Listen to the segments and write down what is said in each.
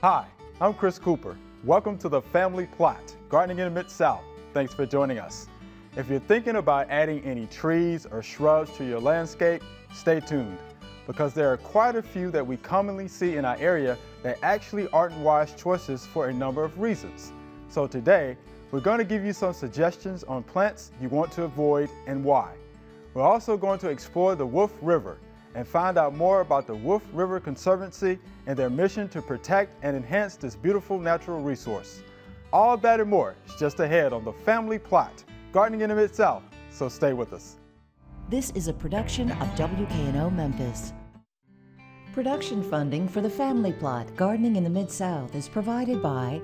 Hi, I'm Chris Cooper. Welcome to the Family Plot, Gardening in the Mid-South. Thanks for joining us. If you're thinking about adding any trees or shrubs to your landscape, stay tuned, because there are quite a few that we commonly see in our area that actually aren't wise choices for a number of reasons. So today, we're going to give you some suggestions on plants you want to avoid and why. We're also going to explore the Wolf River and find out more about the Wolf River Conservancy and their mission to protect and enhance this beautiful natural resource. All that and more is just ahead on the Family Plot, Gardening in the Mid-South, so stay with us. This is a production of WKNO Memphis. Production funding for the Family Plot, Gardening in the Mid-South is provided by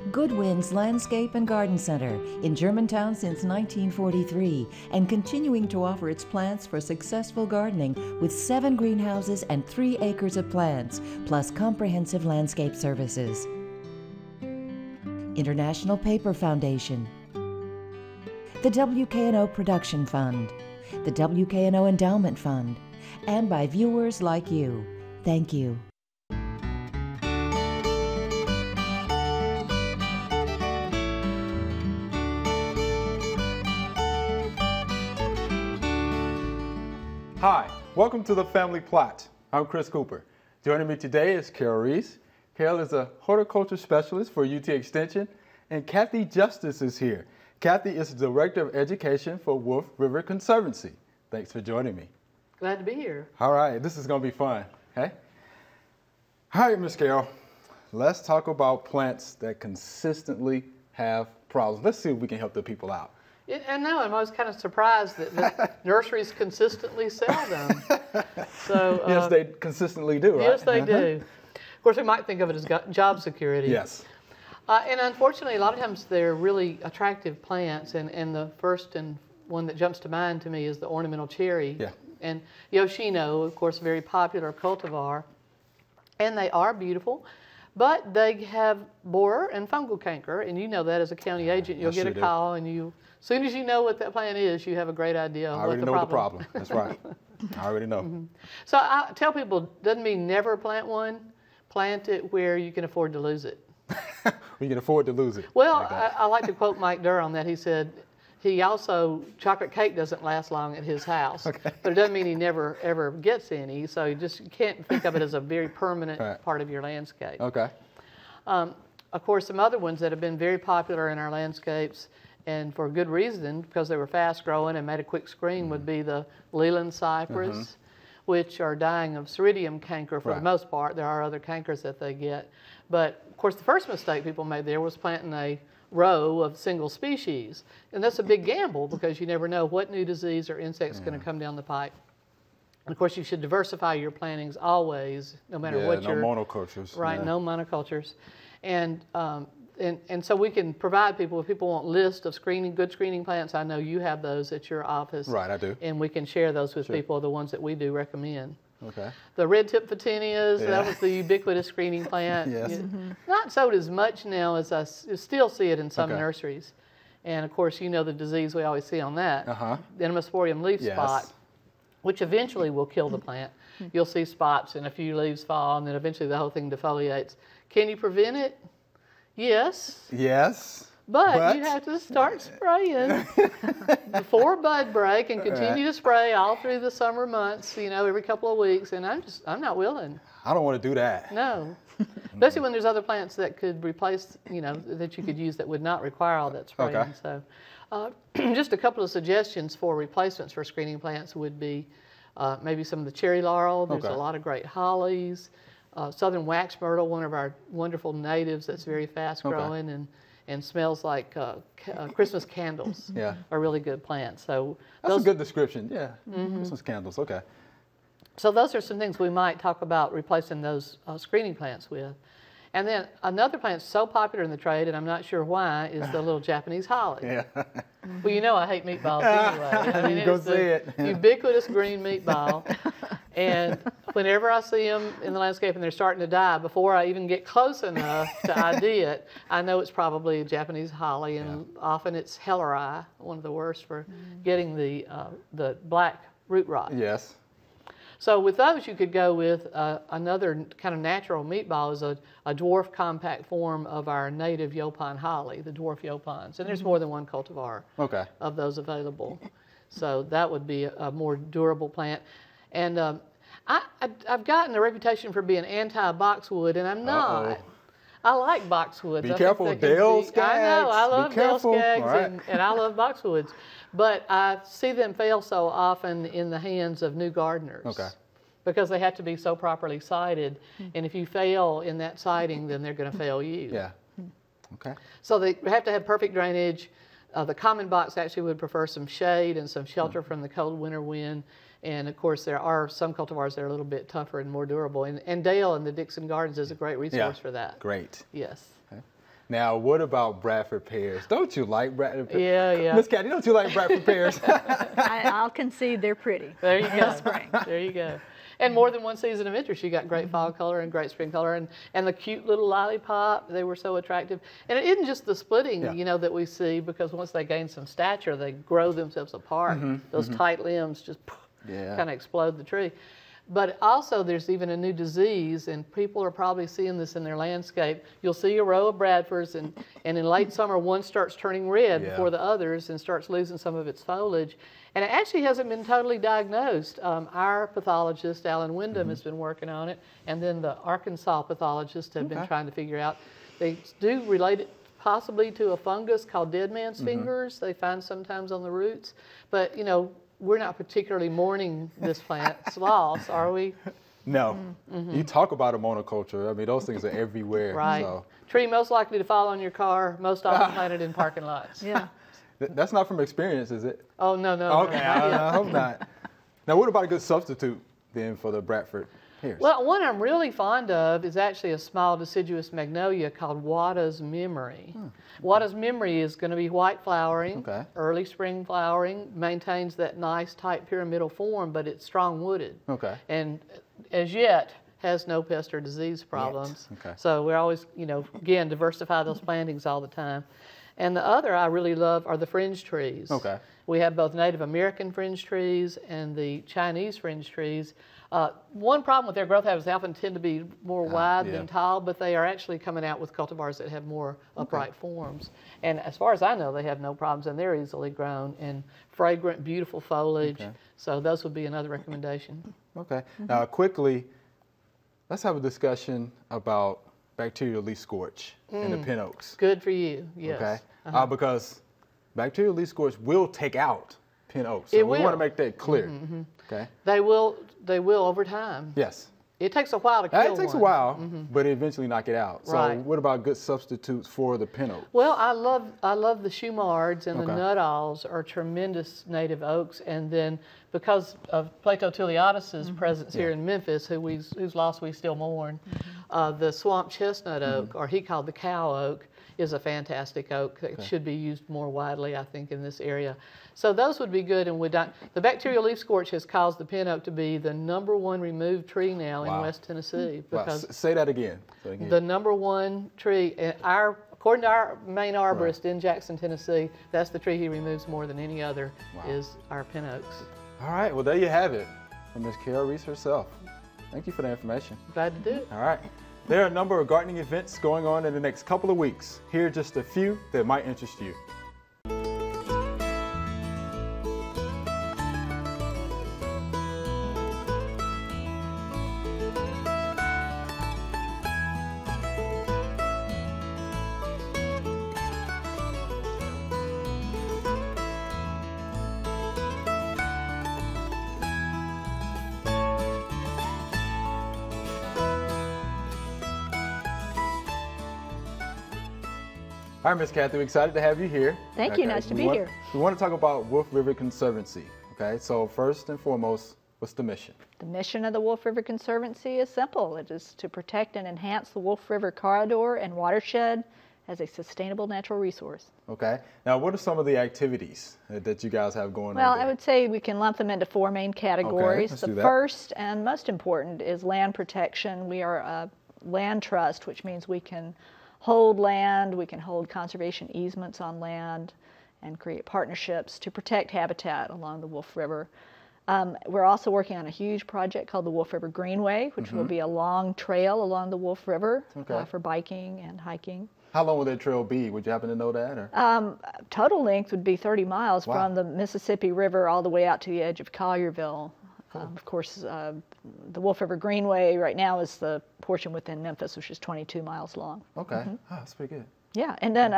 Goodwin's Landscape and Garden Center in Germantown since 1943 and continuing to offer its plants for successful gardening with 7 greenhouses and 3 acres of plants, plus comprehensive landscape services. International Paper Foundation, the WKNO Production Fund, the WKNO Endowment Fund, and by viewers like you. Thank you. Hi, welcome to the Family Plot. I'm Chris Cooper. Joining me today is Carol Reese. Carol is a horticulture specialist for UT Extension, and Kathy Justice is here. Kathy is the Director of Education for Wolf River Conservancy. Thanks for joining me. Glad to be here. All right, this is going to be fun. Okay? All right, Miss Carol, let's talk about plants that consistently have problems. Let's see if we can help the people out. And no, I'm always kind of surprised that nurseries consistently sell them. So yes, they consistently do, right? Yes, they do. Of course, we might think of it as job security. Yes. And unfortunately, a lot of times they're really attractive plants, and the first and one that jumps to mind to me is the ornamental cherry. Yeah. And Yoshino, of course, a very popular cultivar. And they are beautiful, but they have borer and fungal canker, and you know that as a county agent. You'll get a call, and as soon as you know what that plant is, you have a great idea of what the problem is. That's right. I already know. Mm-hmm. So I tell people, doesn't mean never plant one. Plant it where you can afford to lose it. We can afford to lose it. Well, like I like to quote Mike Durr on that. He said, chocolate cake doesn't last long at his house, okay. But it doesn't mean he never ever gets any. So you can't think of it as a very permanent part of your landscape. Okay. Of course, some other ones that have been very popular in our landscapes, and for good reason, because they were fast growing and made a quick screen, would be the Leland cypress, which are dying of ceridium canker for the most part. There are other cankers that they get. But of course, the first mistake people made there was planting a row of single species. And that's a big gamble because you never know what new disease or insect's going to come down the pipe. And of course, you should diversify your plantings always, no matter what no monocultures. Right, no monocultures. And so we can provide people, if people want lists of good screening plants, I know you have those at your office. Right, I do. And we can share those with people, the ones that we do recommend. Okay. The red tip photinias, that was the ubiquitous screening plant. Yes. Not sold as much now as I still see it in some nurseries. And of course, you know the disease we always see on that, the Entomosporium leaf spot, which eventually will kill the plant. You'll see spots and a few leaves fall, and then eventually the whole thing defoliates. Can you prevent it? Yes. Yes. But you have to start spraying before bud break and continue to spray all through the summer months, every couple of weeks. And I'm not willing. I don't want to do that. No. Especially when there's other plants that could replace, that you could use that would not require all that spraying. Okay. So just a couple of suggestions for replacements for screening plants would be maybe some of the cherry laurel. There's a lot of great hollies. Southern wax myrtle, one of our wonderful natives that's very fast growing and smells like Christmas candles. Are really good plants. So that's a good description. Yeah, Christmas candles. Okay. So those are some things we might talk about replacing those screening plants with. And then another plant so popular in the trade, and I'm not sure why, is the little Japanese holly. Yeah. Well, I hate meatballs anyway. I mean, it's the ubiquitous green meatball. And whenever I see them in the landscape and they're starting to die, before I even get close enough to ID it, I know it's probably Japanese holly, and often it's helleri, one of the worst for getting the black root rot. Yes. So with those, you could go with another kind of natural meat ball is a dwarf compact form of our native Yaupon holly, the dwarf Yaupons. And there's more than one cultivar of those available. So that would be a more durable plant. And I've gotten a reputation for being anti-boxwood, and I'm not. I like boxwoods. Be careful, Dale Skaggs. I know, I love Dale Skaggs, and I love boxwoods. But I see them fail so often in the hands of new gardeners. Because they have to be so properly sited. And if you fail in that siting, then they're going to fail you. Yeah. Okay. So they have to have perfect drainage. The common box actually would prefer some shade and some shelter from the cold winter wind. And of course, there are some cultivars that are a little bit tougher and more durable. And Dale and the Dixon Gardens is a great resource for that. Great. Yes. Okay. Now, what about Bradford pears? Don't you like Bradford pears? Yeah. Miss Kathy, don't you like Bradford pears? I'll concede they're pretty. There you go. Spring. There you go. And more than one season of interest. You got great fall color and great spring color, and the cute little lollipop. They were so attractive. And it isn't just the splitting, you know, that we see, because once they gain some stature, they grow themselves apart. Those tight limbs just kind of explode the tree. But also there's even a new disease, and people are probably seeing this in their landscape. You'll see a row of Bradfords, and in late summer one starts turning red before the others and starts losing some of its foliage. And it actually hasn't been totally diagnosed. Our pathologist, Alan Wyndham, has been working on it, and then the Arkansas pathologists have been trying to figure out. They do relate it possibly to a fungus called dead man's fingers. They find sometimes on the roots. But, you know, we're not particularly mourning this plant's loss, are we? No. You talk about a monoculture. I mean, those things are everywhere. Right. So. Tree most likely to fall on your car, most often planted in parking lots. Yeah. That's not from experience, is it? Oh, no. Okay, I hope not. Now, what about a good substitute then for the Bradford pears? Well, one I'm really fond of is actually a small deciduous magnolia called Wada's Memory. Wada's Memory is going to be white flowering, early spring flowering, maintains that nice tight pyramidal form, but it's strong wooded. And as yet has no pest or disease problems. So we're always, you know, again, diversify those plantings all the time. And the other I really love are the fringe trees. We have both Native American fringe trees and the Chinese fringe trees. One problem with their growth habits, they often tend to be more wide than tall, but they are actually coming out with cultivars that have more upright forms. And as far as I know, they have no problems, and they're easily grown and fragrant, beautiful foliage. So those would be another recommendation. Now, quickly, let's have a discussion about bacterial leaf scorch in the pin oaks. Good for you, yes. Because bacterial leaf scorch will take out pin oaks. So we want to make that clear. They will over time. Yes. It takes a while to kill one. It takes a while, but eventually knock it out. So what about good substitutes for the pin oak? Well, I love the Shumards, and the Nuttalls are tremendous native oaks. And then because of Plato Tuleotus's presence here in Memphis, whose loss we still mourn, the swamp chestnut oak, or he called the cow oak, is a fantastic oak that should be used more widely, I think, in this area. So those would be good, and the bacterial leaf scorch has caused the pin oak to be the #1 removed tree now in West Tennessee. Because say that again. The #1 tree, according to our main arborist in Jackson, Tennessee, that's the tree he removes more than any other is our pin oaks. All right, well, there you have it from Ms. Carol Reese herself. Thank you for the information. Glad to do it. All right. There are a number of gardening events going on in the next couple of weeks. Here are just a few that might interest you. All right, Ms. Kathy, we're excited to have you here. Thank you, nice to be here. We want to talk about Wolf River Conservancy, okay? So first and foremost, what's the mission? The mission of the Wolf River Conservancy is simple. It is to protect and enhance the Wolf River corridor and watershed as a sustainable natural resource. Okay. Now, what are some of the activities that you guys have going on Well, there? I would say we can lump them into 4 main categories. Let's the do that. first and most important is land protection. We are a land trust, which means we can hold land, we can hold conservation easements on land, and create partnerships to protect habitat along the Wolf River. We're also working on a huge project called the Wolf River Greenway, which will be a long trail along the Wolf River for biking and hiking. How long will that trail be? Would you happen to know that? Or? Total length would be 30 miles from the Mississippi River all the way out to the edge of Collierville. Of course, the Wolf River Greenway right now is the portion within Memphis, which is 22 miles long. Okay, that's pretty good. Yeah, and then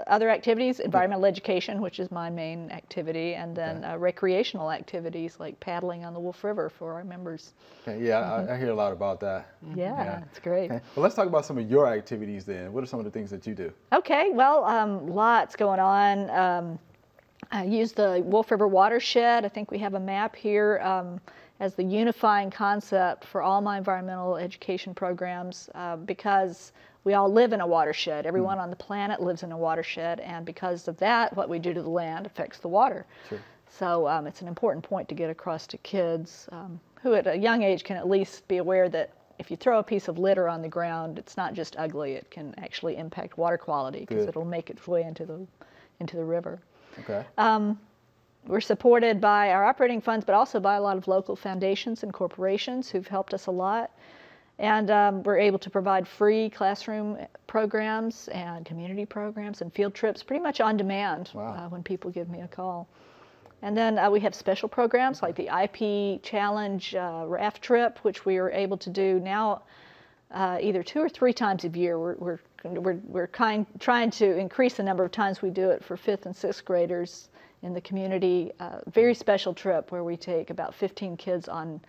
other activities, environmental education, which is my main activity, and then recreational activities like paddling on the Wolf River for our members. Okay, yeah, I hear a lot about that. Yeah, it's great. Okay. Well, let's talk about some of your activities then. What are some of the things that you do? Okay, well, lots going on. I use the Wolf River watershed. I think we have a map here as the unifying concept for all my environmental education programs because we all live in a watershed. Everyone on the planet lives in a watershed, and because of that, what we do to the land affects the water. Sure. So it's an important point to get across to kids who at a young age can at least be aware that if you throw a piece of litter on the ground, it's not just ugly, it can actually impact water quality because it'll make its way into the river. Okay. We're supported by our operating funds, but also by a lot of local foundations and corporations who've helped us a lot. And we're able to provide free classroom programs and community programs and field trips pretty much on demand when people give me a call. And then we have special programs like the IP Challenge raft trip, which we are able to do now either 2 or 3 times a year. We're trying to increase the number of times we do it for 5th and 6th graders in the community. Very special trip where we take about 15 kids on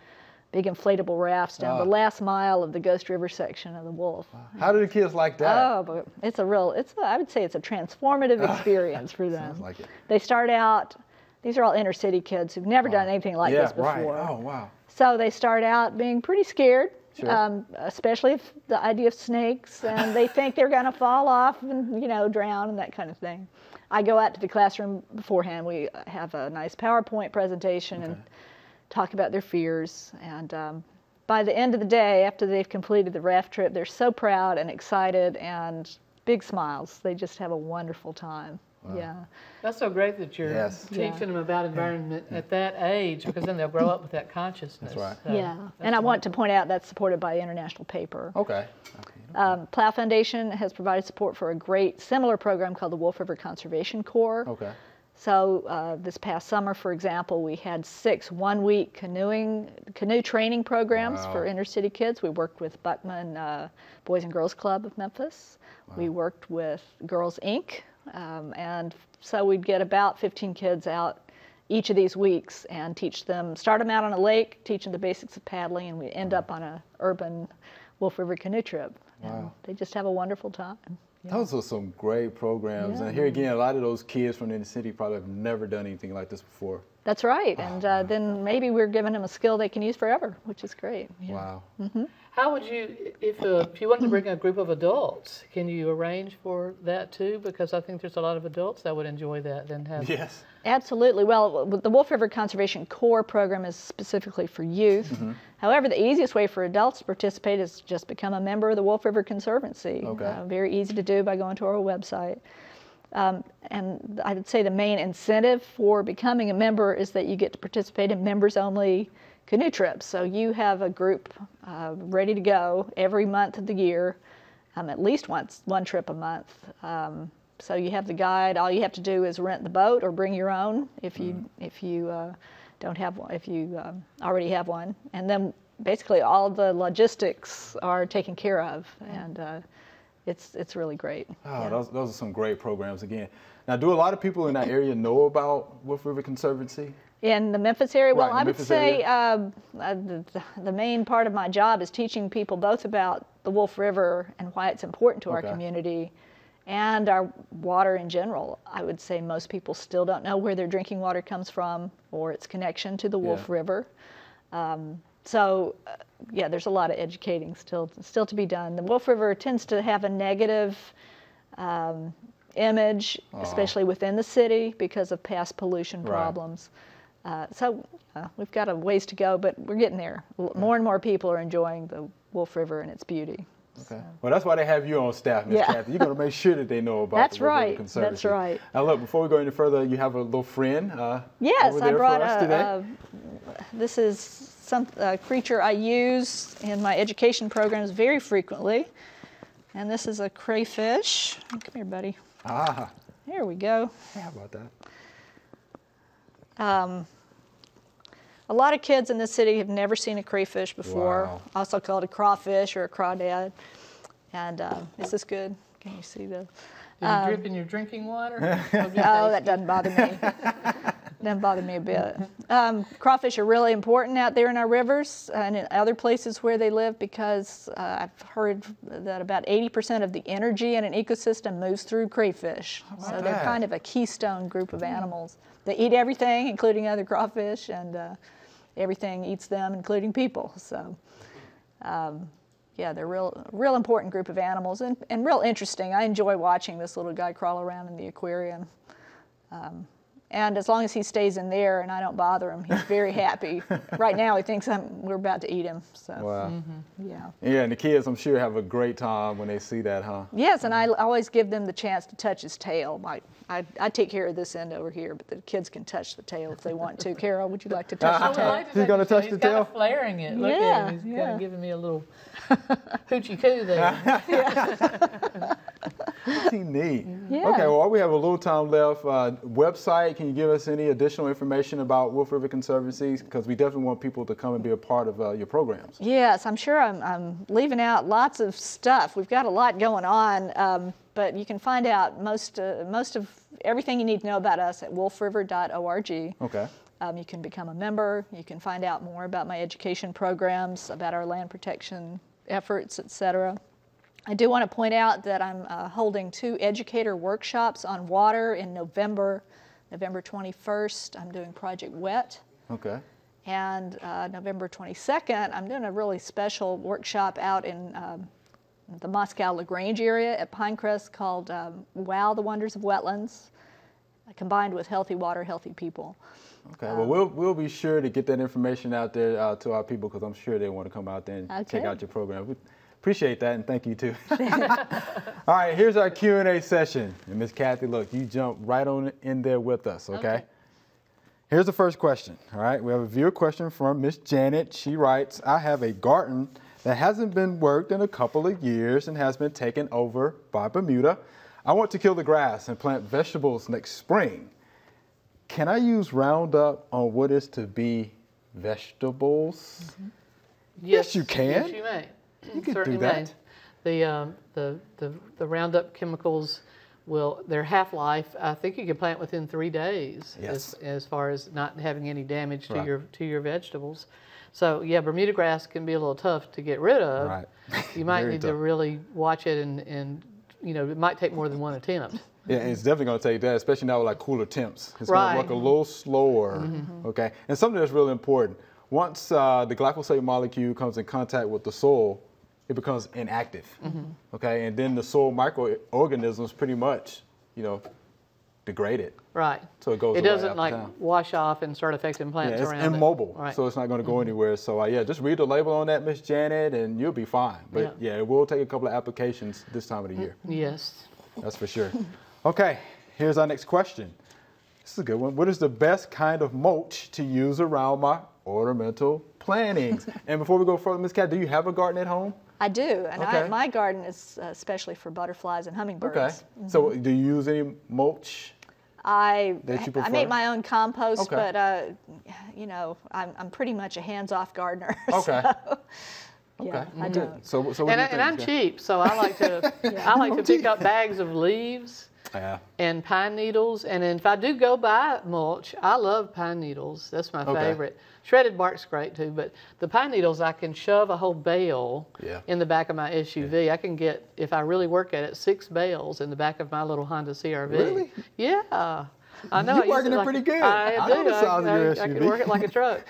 big inflatable rafts down the last mile of the Ghost River section of the Wolf. How do the kids like that? Oh, but I would say it's a transformative experience for them. Sounds like it. They start out, these are all inner city kids who've never done anything like this before. Right. Oh, wow. So they start out being pretty scared, Sure. Especially if the idea of snakes, and they think they're going to fall off and, drown and that kind of thing. I go out to the classroom beforehand. We have a nice PowerPoint presentation and talk about their fears, and by the end of the day, after they've completed the raft trip, they're so proud and excited and big smiles. They just have a wonderful time. Wow. Yeah. That's so great that you're teaching them about environment at that age, because then they'll grow up with that consciousness. That's right. So and I want to point out that's supported by International Paper. Okay. Plow Foundation has provided support for a great similar program called the Wolf River Conservation Corps. Okay. So this past summer, for example, we had 6 one-week canoe training programs for inner city kids. We worked with Buckman Boys and Girls Club of Memphis. We worked with Girls Inc. And so we'd get about 15 kids out each of these weeks and start them out on a lake, teach them the basics of paddling, and we end up on an urban Wolf River canoe trip. Wow. And they just have a wonderful time. Yeah. Those are some great programs. And here again, a lot of those kids from the inner city probably have never done anything like this before. That's right. And then maybe we're giving them a skill they can use forever, which is great. Yeah. Wow. Mm-hmm. How would you, if you wanted to bring a group of adults, can you arrange for that too? Because I think there's a lot of adults that would enjoy that and have. Yes. Absolutely. Well, the Wolf River Conservation Corps program is specifically for youth. Mm-hmm. However, the easiest way for adults to participate is just become a member of the Wolf River Conservancy. Okay. Very easy to do by going to our website. And I would say the main incentive for becoming a member is that you get to participate in members-only canoe trips. So you have a group ready to go every month of the year, at least one trip a month. So you have the guide. All you have to do is rent the boat or bring your own if you don't have one, if you already have one. And then basically all the logistics are taken care of, and it's really great. Oh, those are some great programs again. Now, do a lot of people in that area know about Wolf River Conservancy? In the Memphis area? Well, I would say the main part of my job is teaching people both about the Wolf River and why it's important to our community and our water in general. I would say most people still don't know where their drinking water comes from or its connection to the Wolf River. So, there's a lot of educating still to be done. The Wolf River tends to have a negative image, especially within the city because of past pollution problems. So we've got a ways to go, but we're getting there. More and more people are enjoying the Wolf River and its beauty. Okay. So. Well, that's why they have you on staff, Ms. Kathy. You're going to make sure that they know about the Wolf River Conservancy. That's right. Now, look, before we go any further, you have a little friend yes, over there I brought for us today. This is some creature I use in my education programs very frequently. And this is a crayfish. Come here, buddy. Ah, There we go. how about that? A lot of kids in this city have never seen a crayfish before. Wow. Also called a crawfish or a crawdad. And is this good? Can you see the? Do you drip in your drinking water? Oh, that doesn't bother me. Doesn't bother me a bit. Crawfish are really important out there in our rivers and in other places where they live because I've heard that about 80% of the energy in an ecosystem moves through crayfish. So they're that? kind of a keystone group of animals. They eat everything, including other crawfish, and everything eats them, including people. So. Yeah, they're real important group of animals and real interesting. I enjoy watching this little guy crawl around in the aquarium. And as long as he stays in there and I don't bother him, he's very happy. Right now he thinks we're about to eat him. So, Wow. yeah. Yeah, and the kids, I'm sure, have a great time when they see that, huh? Yes, and I always give them the chance to touch his tail. I take care of this end over here, but the kids can touch the tail if they want to. Carol, would you like to touch the tail? He's gonna touch the tail? He's flaring it. Look Yeah, at him. He's yeah. kind of giving me a little hoochie coo there. Pretty neat. Yeah. Okay, well, we have a little time left. Website, can you give us any additional information about Wolf River Conservancy? Because we definitely want people to come and be a part of your programs. Yes, I'm sure I'm leaving out lots of stuff. We've got a lot going on, but you can find out most of everything you need to know about us at wolfriver.org. Okay. You can become a member. You can find out more about my education programs, about our land protection efforts, etc. I do want to point out that I'm holding 2 educator workshops on water in November 21st. I'm doing Project Wet. Okay. And November 22nd, I'm doing a really special workshop out in the Moscow-LaGrange area at Pinecrest called Wow, the Wonders of Wetlands, combined with Healthy Water, Healthy People. Okay, well, we'll be sure to get that information out there to our people because I'm sure they want to come out there and check Okay. out your program. We appreciate that and thank you too. All right, here's our Q&A session. And Miss Kathy, look, you jump right on in there with us, okay? Here's the first question, all right? We have a viewer question from Miss Janet. She writes, I have a garden that hasn't been worked in a couple of years and has been taken over by Bermuda. I want to kill the grass and plant vegetables next spring. Can I use Roundup on what is to be vegetables? Yes, you can. Yes, you may. You can Certainly do that. May. The Roundup chemicals their half-life, I think you can plant within 3 days. Yes. As far as not having any damage to Right. your vegetables. So yeah, Bermuda grass can be a little tough to get rid of. Right. You might Very need tough. to really watch it and it might take more than one attempt. Yeah, it's definitely going to take that, especially now with like cooler temps. It's going Right. to work a little slower, okay? And something that's really important, once the glyphosate molecule comes in contact with the soil, it becomes inactive, okay? And then the soil microorganisms pretty much, degrade it. Right. So it goes It away doesn't after like time. wash off and start affecting Yeah, plants it's around immobile, it. Right. so it's not going to go anywhere. So yeah, just read the label on that, Miss Janet, and you'll be fine. But yeah, it will take a couple of applications this time of the year. Yes. That's for sure. Okay, here's our next question. This is a good one. What is the best kind of mulch to use around my ornamental plantings? And before we go further, Ms. Kat, do you have a garden at home? I do, and Okay. my garden is especially for butterflies and hummingbirds. Okay. So do you use any mulch? I prefer? make my own compost, Okay. but I'm pretty much a hands-off gardener. Okay. So, yeah, Okay. I Good. don't. So what do you And think, I'm Ms. Kat? cheap, so I like to pick up bags of leaves Yeah. and pine needles. And if I do go buy mulch, I love pine needles. That's my Okay. favorite. Shredded bark's great too, but the pine needles, I can shove a whole bale Yeah. in the back of my SUV. I can get, if I really work at it, 6 bales in the back of my little Honda CRV. Really? Yeah. I know. You're I use working it like pretty good. I I do. know the size of your I can SUV. work it like a truck.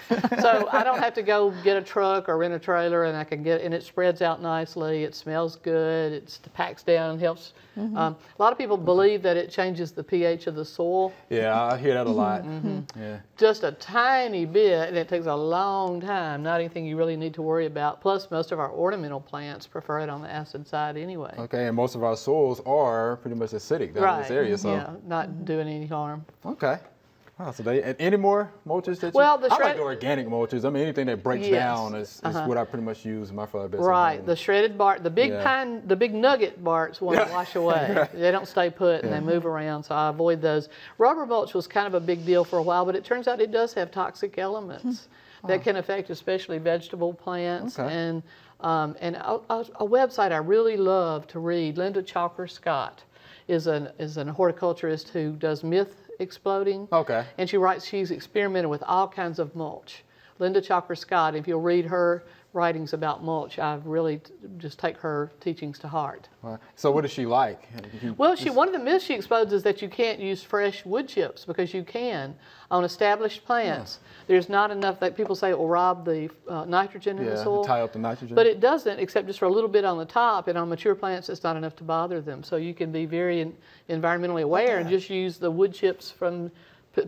So I don't have to go get a truck or rent a trailer, and I can get, and it spreads out nicely. It smells good. It packs down, helps. A lot of people believe that it changes the pH of the soil Yeah, I hear that a lot. Yeah. just a tiny bit, and it takes a long time. Not anything you really need to worry about. Plus, most of our ornamental plants prefer it on the acid side anyway. Okay, and most of our soils are pretty much acidic down in this area, so. Yeah, not doing any harm. Okay. Oh, so and any more mulches that Well, I like the organic mulches. I mean, anything that breaks down is what I pretty much use in my flower beds. Right, the shredded bark, the big pine, the big nugget barks want to wash away. They don't stay put and they move around, so I avoid those. Rubber mulch was kind of a big deal for a while, but it turns out it does have toxic elements that can affect especially vegetable plants. And a website I really love to read, Linda Chalker Scott is an horticulturist who does myth exploding. Okay. And she writes, she's experimented with all kinds of mulch. Linda Chalker Scott, if you'll read her writings about mulch, I really just take her teachings to heart. So what is she like? Well, one of the myths she explodes is that you can't use fresh wood chips, because you can on established plants. There's not enough, that people say it will rob the nitrogen in the soil. Tie up the nitrogen. But it doesn't, except just for a little bit on the top, and on mature plants it's not enough to bother them. So you can be very environmentally aware and just use the wood chips from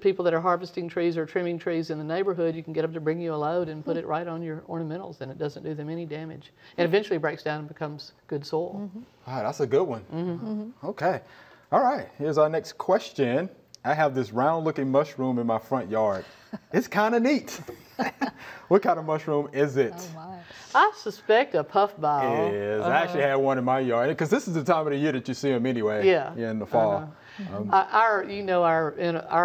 people that are harvesting trees or trimming trees in the neighborhood. You can get them to bring you a load and put it right on your ornamentals, and it doesn't do them any damage. And eventually breaks down and becomes good soil. All right, that's a good one. Okay. All right, here's our next question. I have this round-looking mushroom in my front yard. It's kind of neat. What kind of mushroom is it? Oh my. I suspect a puffball. It is. I actually had one in my yard, because this is the time of the year that you see them anyway. Yeah. In the fall. Our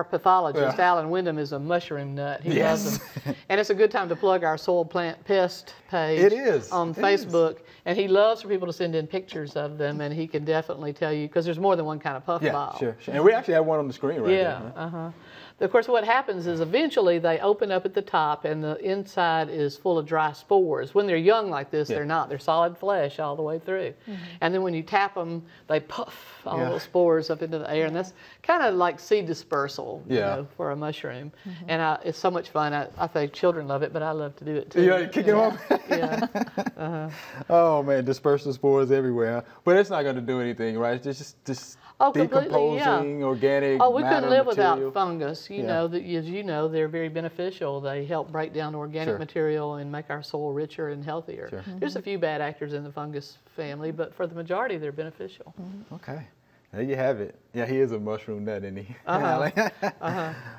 pathologist, Alan Wyndham, is a mushroom nut. He loves them. And it's a good time to plug our soil plant pest page on Facebook. And he loves for people to send in pictures of them, and he can definitely tell you, because there's more than one kind of puffball. Sure. And we actually have one on the screen right there. Yeah. Of course, what happens is eventually they open up at the top and the inside is full of dry spores. When they're young like this, they're not. They're solid flesh all the way through. And then when you tap them, they puff all those spores up into the air. And that's kind of like seed dispersal you know, for a mushroom. And it's so much fun. I think children love it, but I love to do it too. Yeah, kick them off? Yeah. Oh, man, disperse the spores everywhere. But it's not going to do anything, right? It's just decomposing, organic Oh, we couldn't live material. without fungus. You know, as you know, they're very beneficial. They help break down organic material and make our soil richer and healthier. There's a few bad actors in the fungus family, but for the majority, they're beneficial. Okay. There you have it. Yeah, he is a mushroom nut, isn't he? All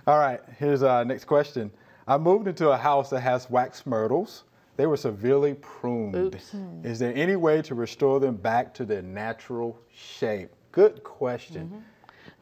right, here's our next question. I moved into a house that has wax myrtles. They were severely pruned. Oops. Is there any way to restore them back to their natural shape? Good question.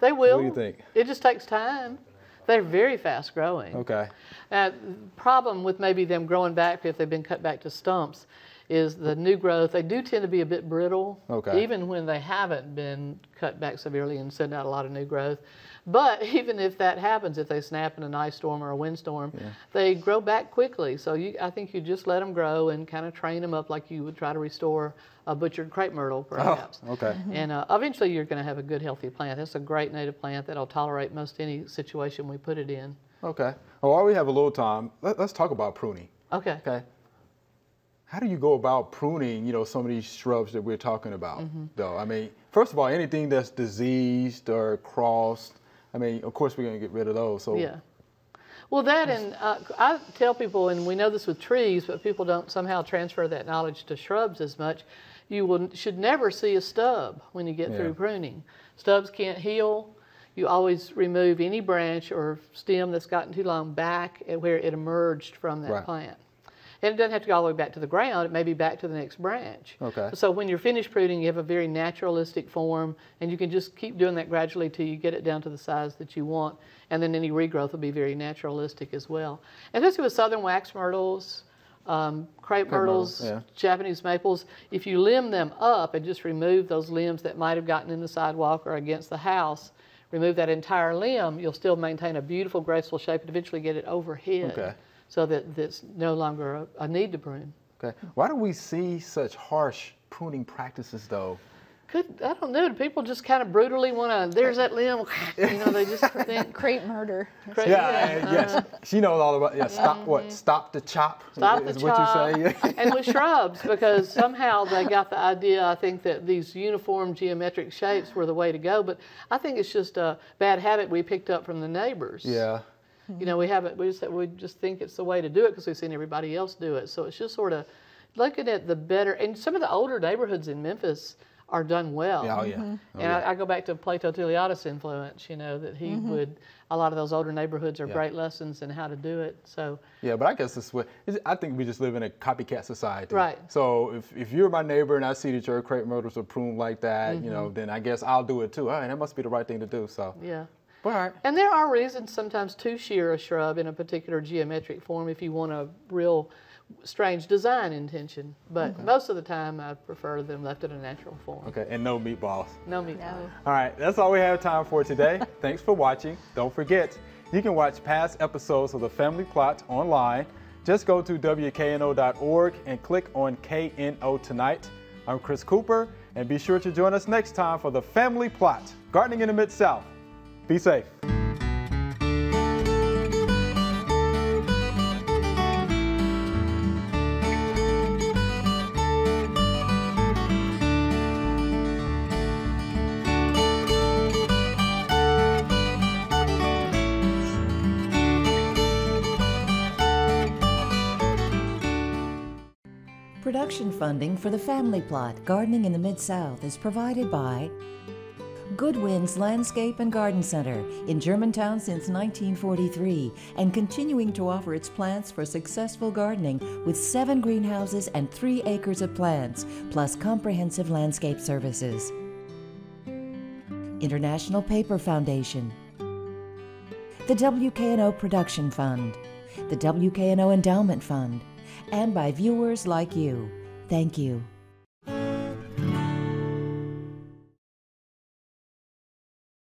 They will. What do you think? It just takes time. They're very fast growing. Okay. The problem with maybe them growing back, if they've been cut back to stumps, is the new growth. They do tend to be a bit brittle, even when they haven't been cut back severely and send out a lot of new growth. But even if that happens, if they snap in an ice storm or a windstorm, they grow back quickly. So I think you just let them grow and kind of train them up like you would try to restore a butchered crepe myrtle, perhaps. Oh, okay. And eventually you're going to have a good, healthy plant. It's a great native plant that'll tolerate most any situation we put it in. Okay. Well, while we have a little time, let's talk about pruning. Okay. Okay. How do you go about pruning, you know, some of these shrubs that we're talking about, though? I mean, first of all, anything that's diseased or crossed, I mean, of course, we're going to get rid of those. So. Yeah. Well, that and I tell people, and we know this with trees, but people don't somehow transfer that knowledge to shrubs as much. You should never see a stub when you get through pruning. Stubs can't heal. You always remove any branch or stem that's gotten too long back at where it emerged from that plant. And it doesn't have to go all the way back to the ground. It may be back to the next branch. Okay. So when you're finished pruning, you have a very naturalistic form, and you can just keep doing that gradually till you get it down to the size that you want. And then any regrowth will be very naturalistic as well. And especially with southern wax myrtles, crepe myrtles, Japanese maples, if you limb them up and just remove those limbs that might have gotten in the sidewalk or against the house, remove that entire limb, you'll still maintain a beautiful, graceful shape and eventually get it overhead. Okay. So that there's no longer a need to prune. Okay. Why do we see such harsh pruning practices, though? I don't know. People just kind of brutally want to, there's that limb, you know, they just think. Crepe murder. Yes. She knows all about, stop the chop. Stop the is chop. What you say. And with shrubs, because somehow they got the idea, I think, that these uniform geometric shapes were the way to go. But I think it's just a bad habit we picked up from the neighbors. Yeah. You know, we just think it's the way to do it because we've seen everybody else do it. So it's just sort of looking at the better, and some of the older neighborhoods in Memphis are done well. Yeah, oh yeah. Mm-hmm. Oh, And yeah. I go back to Plato Tiliadis' influence, you know, that he would, a lot of those older neighborhoods are great lessons in how to do it. So Yeah, but I guess I think we just live in a copycat society. Right. So if you're my neighbor and I see that your crepe myrtles are pruned like that, you know, then I guess I'll do it too. All right, that must be the right thing to do. So yeah. But all right. And there are reasons sometimes to shear a shrub in a particular geometric form if you want a real strange design intention. But most of the time I prefer them left in a natural form. Okay, and no meatballs. No meatballs. All right, that's all we have time for today. Thanks for watching. Don't forget, you can watch past episodes of The Family Plot online. Just go to WKNO.org and click on KNO Tonight. I'm Chris Cooper, and be sure to join us next time for The Family Plot, Gardening in the Mid-South. Be safe. Production funding for The Family Plot, Gardening in the Mid-South is provided by Good Winds Landscape and Garden Center in Germantown since 1943 and continuing to offer its plants for successful gardening with 7 greenhouses and 3 acres of plants, plus comprehensive landscape services. International Paper Foundation, the WKNO Production Fund, the WKNO Endowment Fund, and by viewers like you. Thank you.